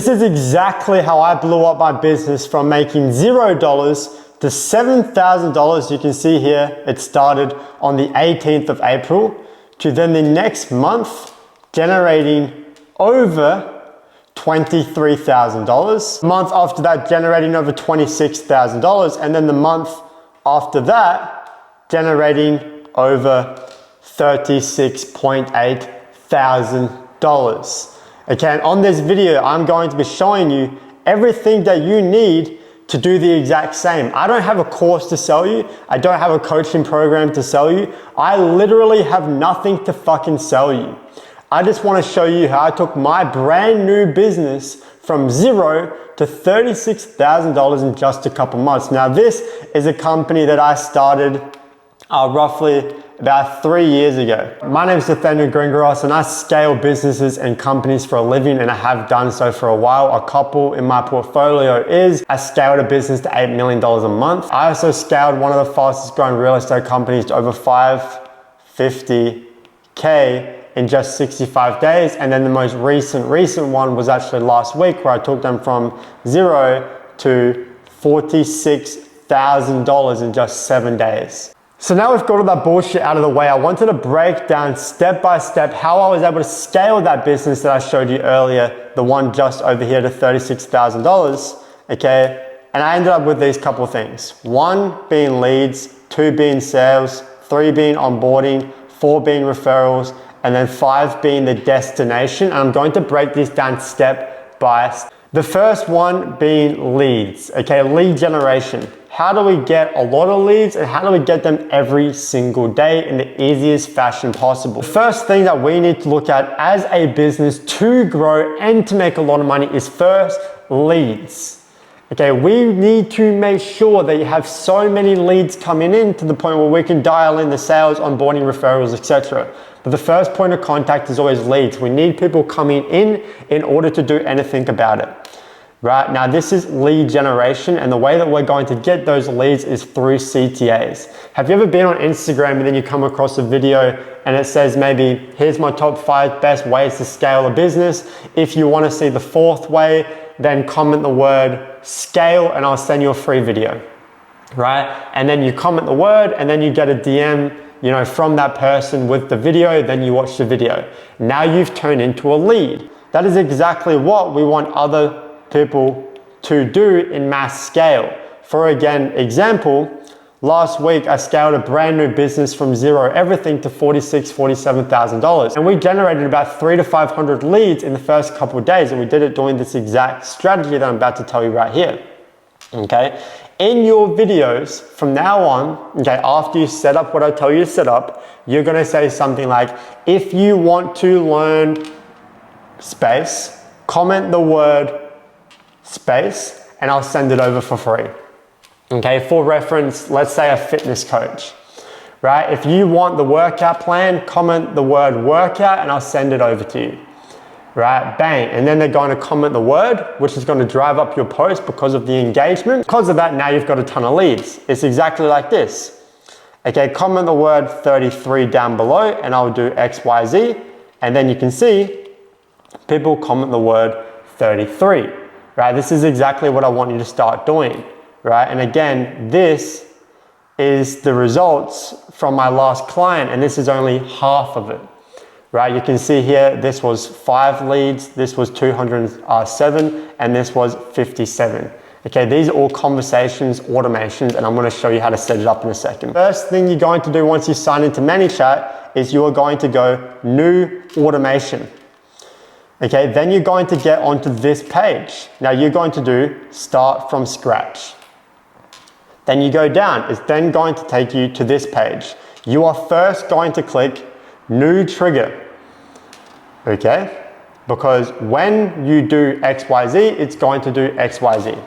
This is exactly how I blew up my business from making $0 to $7,000. You can see here, it started on the 18th of April to then the next month generating over $23,000. The month after that generating over $26,000, and then the month after that generating over $36.8 thousand. Okay, and on this video, I'm going to be showing you everything that you need to do the exact same. I don't have a course to sell you. I don't have a coaching program to sell you. I literally have nothing to fucking sell you. I just want to show you how I took my brand new business from $0 to $36,000 in just a couple months. Now, this is a company that I started roughly about 3 years ago. My name is Nathaniel Gringaros, and I scale businesses and companies for a living, and I have done so for a while. A couple in my portfolio is I scaled a business to $8 million a month. I also scaled one of the fastest growing real estate companies to over 550K in just 65 days. And then the most recent one was actually last week, where I took them from $0 to $46,000 in just 7 days. So now we've got all that bullshit out of the way, I wanted to break down step by step how I was able to scale that business that I showed you earlier, the one just over here to $36,000, okay? And I ended up with these couple things. 1 being leads, 2 being sales, 3 being onboarding, 4 being referrals, and then 5 being the destination. And I'm going to break this down step by step. The first one being leads, okay? Lead generation. How do we get a lot of leads, and how do we get them every single day in the easiest fashion possible? The first thing that we need to look at as a business to grow and to make a lot of money is first leads. Okay, we need to make sure that you have so many leads coming in to the point where we can dial in the sales, onboarding, referrals, etc. But the first point of contact is always leads. We need people coming in order to do anything about it. Right, now this is lead generation, and the way that we're going to get those leads is through CTAs. Have you ever been on Instagram and then you come across a video and it says maybe, here's my top 5 best ways to scale a business. If you want to see the 4th way, then comment the word scale and I'll send you a free video, right? And then you comment the word and then you get a DM, you know, from that person with the video, then you watch the video. Now you've turned into a lead. That is exactly what we want other people to do in mass scale. For example, last week I scaled a brand new business from 0 everything to $47,000, and we generated about 300 to 500 leads in the first couple of days, and we did it doing this exact strategy that I'm about to tell you right here. Okay, in your videos from now on, okay, after you set up what I tell you to set up, you're going to say something like, if you want to learn space, comment the word space and I'll send it over for free. Okay, for reference, let's say a fitness coach, right? If you want the workout plan, comment the word workout and I'll send it over to you, right? Bang. And then they're going to comment the word, which is going to drive up your post because of the engagement. Because of that, now you've got a ton of leads. It's exactly like this. Okay, comment the word 33 down below and I'll do XYZ. And then you can see people comment the word 33. Right? This is exactly what I want you to start doing, right? And again, this is the results from my last client, and this is only half of it, right? You can see here, this was 5 leads, this was 207, and this was 57. Okay, these are all conversations, automations, and I'm going to show you how to set it up in a second. First thing you're going to do once you sign into ManyChat is you are going to go new automation. Okay, then you're going to get onto this page. Now you're going to do start from scratch. Then you go down, it's then going to take you to this page. You are first going to click new trigger, okay? Because when you do XYZ, it's going to do XYZ,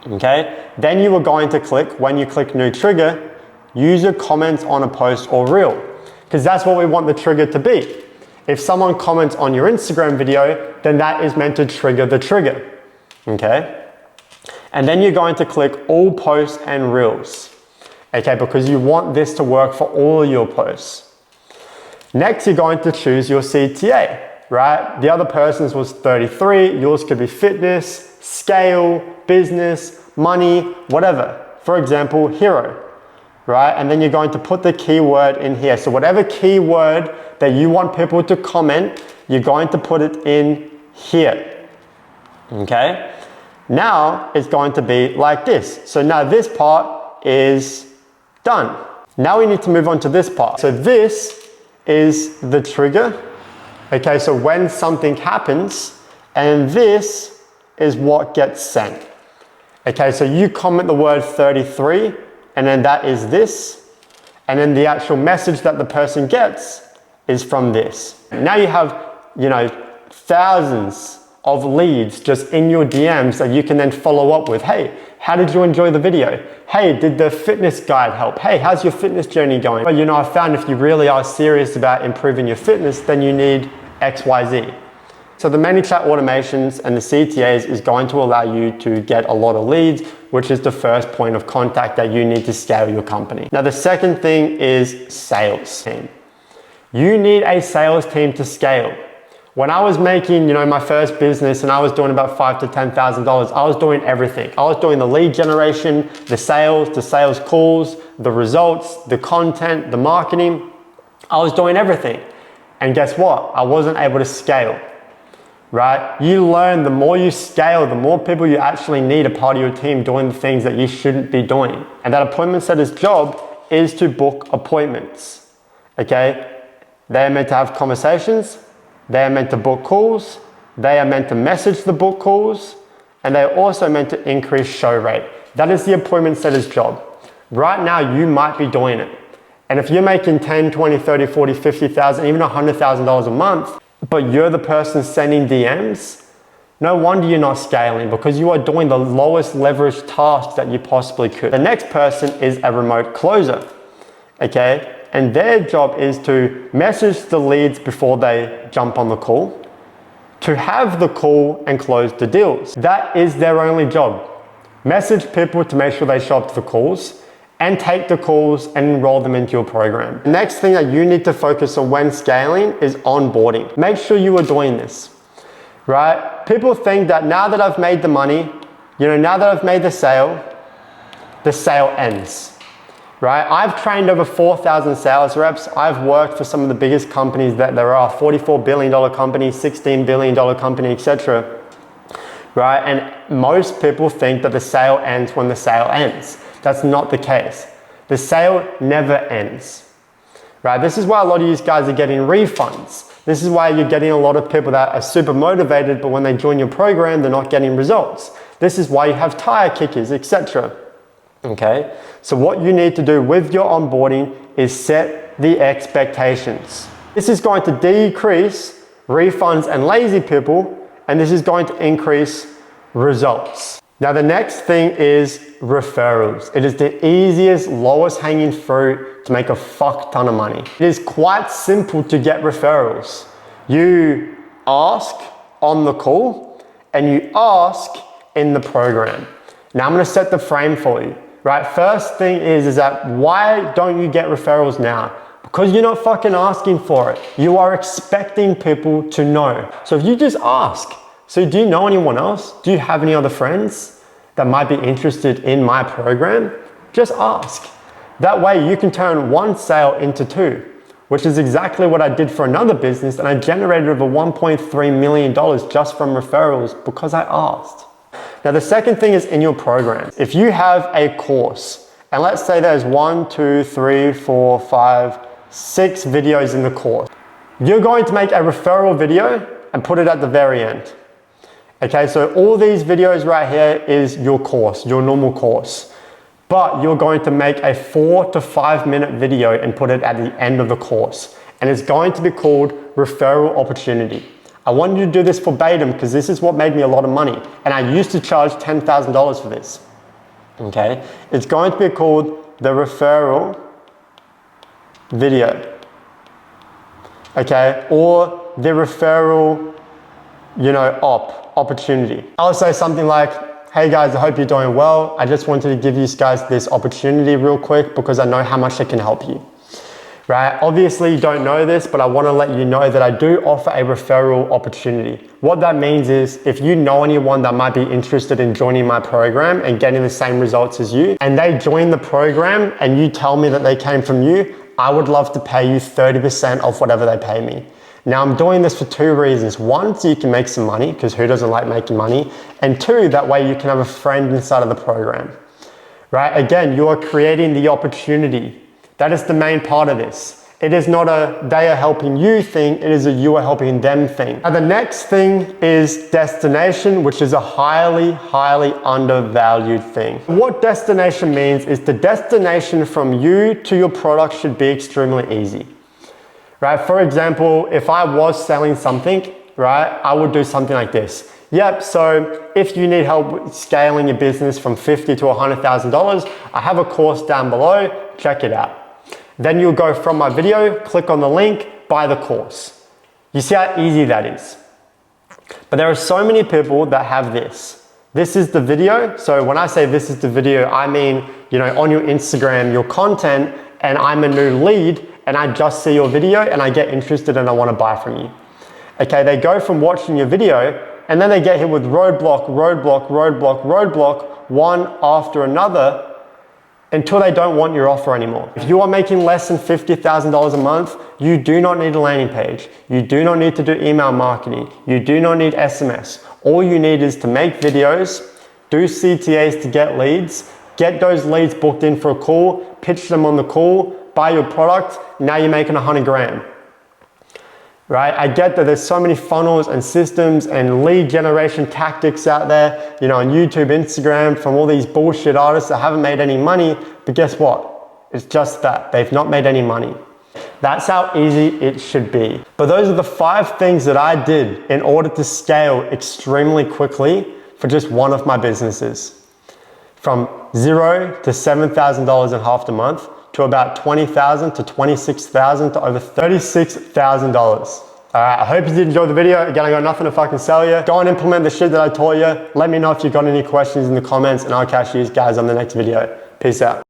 okay? Then you are going to click, when you click new trigger, user comments on a post or reel, because that's what we want the trigger to be. If someone comments on your Instagram video, then that is meant to trigger the trigger, okay? And then you're going to click all posts and reels, okay? Because you want this to work for all your posts. Next, you're going to choose your CTA, right? The other person's was 33. Yours could be fitness, scale, business, money, whatever. For example, hero, right? And then you're going to put the keyword in here. So whatever keyword that you want people to comment, you're going to put it in here, okay? Now it's going to be like this. So now this part is done. Now we need to move on to this part. So this is the trigger. Okay, so when something happens, and this is what gets sent. Okay, so you comment the word 33, and then that is this, and then the actual message that the person gets is from this. Now you have, thousands of leads just in your DMs that you can then follow up with. Hey, how did you enjoy the video? Hey, did the fitness guide help? Hey, how's your fitness journey going? But I found if you really are serious about improving your fitness, then you need XYZ. So the ManyChat automations and the CTAs is going to allow you to get a lot of leads, which is the first point of contact that you need to scale your company. Now, the second thing is sales team. You need a sales team to scale. When I was making, my first business and I was doing about $5,000 to $10,000, I was doing everything. I was doing the lead generation, the sales calls, the results, the content, the marketing. I was doing everything. And guess what? I wasn't able to scale, right? You learn the more you scale, the more people you actually need a part of your team doing the things that you shouldn't be doing. And that appointment setter's job is to book appointments, okay? They're meant to have conversations. They are meant to book calls, they are meant to message the book calls, and they are also meant to increase show rate. That is the appointment setter's job. Right now, you might be doing it. And if you're making 10, 20, 30, 40, 50,000, even $100,000 a month, but you're the person sending DMs, no wonder you're not scaling, because you are doing the lowest leverage tasks that you possibly could. The next person is a remote closer, okay? And their job is to message the leads before they jump on the call, to have the call and close the deals. That is their only job. Message people to make sure they show up to the calls and take the calls and enroll them into your program. The next thing that you need to focus on when scaling is onboarding. Make sure you are doing this, right? People think that now that I've made the money, now that I've made the sale ends. Right? I've trained over 4,000 sales reps. I've worked for some of the biggest companies that there are, $44 billion company, $16 billion company, etc. Right? And most people think that the sale ends when the sale ends. That's not the case. The sale never ends. Right? This is why a lot of you guys are getting refunds. This is why you're getting a lot of people that are super motivated, but when they join your program, they're not getting results. This is why you have tire kickers, etc. Okay, so what you need to do with your onboarding is set the expectations. This is going to decrease refunds and lazy people, and this is going to increase results. Now, the next thing is referrals. It is the easiest, lowest hanging fruit to make a fuck ton of money. It is quite simple to get referrals. You ask on the call and you ask in the program. Now I'm gonna set the frame for you, right? First thing is that why don't you get referrals now? Because you're not fucking asking for it. You are expecting people to know. So if you just ask, so do you know anyone else? Do you have any other friends that might be interested in my program? Just ask. That way you can turn one sale into two, which is exactly what I did for another business, and I generated over $1.3 million just from referrals because I asked. Now the second thing is in your program. If you have a course, and let's say there's 1, 2, 3, 4, 5, 6 videos in the course, you're going to make a referral video and put it at the very end. Okay, so all these videos right here is your course, your normal course. But you're going to make a 4 to 5 minute video and put it at the end of the course. And it's going to be called referral opportunity. I want you to do this verbatim because this is what made me a lot of money. And I used to charge $10,000 for this. Okay, it's going to be called the referral video. Okay, or the referral, opportunity. I'll say something like, hey guys, I hope you're doing well. I just wanted to give you guys this opportunity real quick because I know how much it can help you. right? Obviously you don't know this, but I want to let you know that I do offer a referral opportunity. What that means is if you know anyone that might be interested in joining my program and getting the same results as you, and they join the program and you tell me that they came from you, I would love to pay you 30% of whatever they pay me. Now I'm doing this for two reasons. One, so you can make some money, because who doesn't like making money? And two, that way you can have a friend inside of the program, right? Again, you are creating the opportunity. That is the main part of this. It is not a they are helping you thing, it is a you are helping them thing. Now the next thing is destination, which is a highly, highly undervalued thing. What destination means is the destination from you to your product should be extremely easy. Right? For example, if I was selling something, right, I would do something like this. Yep, so if you need help with scaling your business from $50,000 to $100,000, I have a course down below, check it out. Then you'll go from my video, click on the link, buy the course. You see how easy that is? But there are so many people that have this. This is the video. So when I say this is the video, I mean, you know, on your Instagram, your content, and I'm a new lead, and I just see your video and I get interested and I want to buy from you. Okay, they go from watching your video and then they get hit with roadblock, roadblock, roadblock, roadblock, one after another until they don't want your offer anymore. If you are making less than $50,000 a month, you do not need a landing page. You do not need to do email marketing. You do not need SMS. All you need is to make videos, do CTAs to get leads, get those leads booked in for a call, pitch them on the call, buy your product, now you're making 100 grand. Right? I get that there's so many funnels and systems and lead generation tactics out there, you know, on YouTube, Instagram, from all these bullshit artists that haven't made any money, but guess what? It's just that, they've not made any money. That's how easy it should be. But those are the 5 things that I did in order to scale extremely quickly for just one of my businesses. From $0 to $7,000 in half the month, to about $20,000 to $26,000 to over $36,000. All right, I hope you did enjoy the video. Again, I got nothing to fucking sell you. Go and implement the shit that I taught you. Let me know if you got any questions in the comments and I'll catch you guys on the next video. Peace out.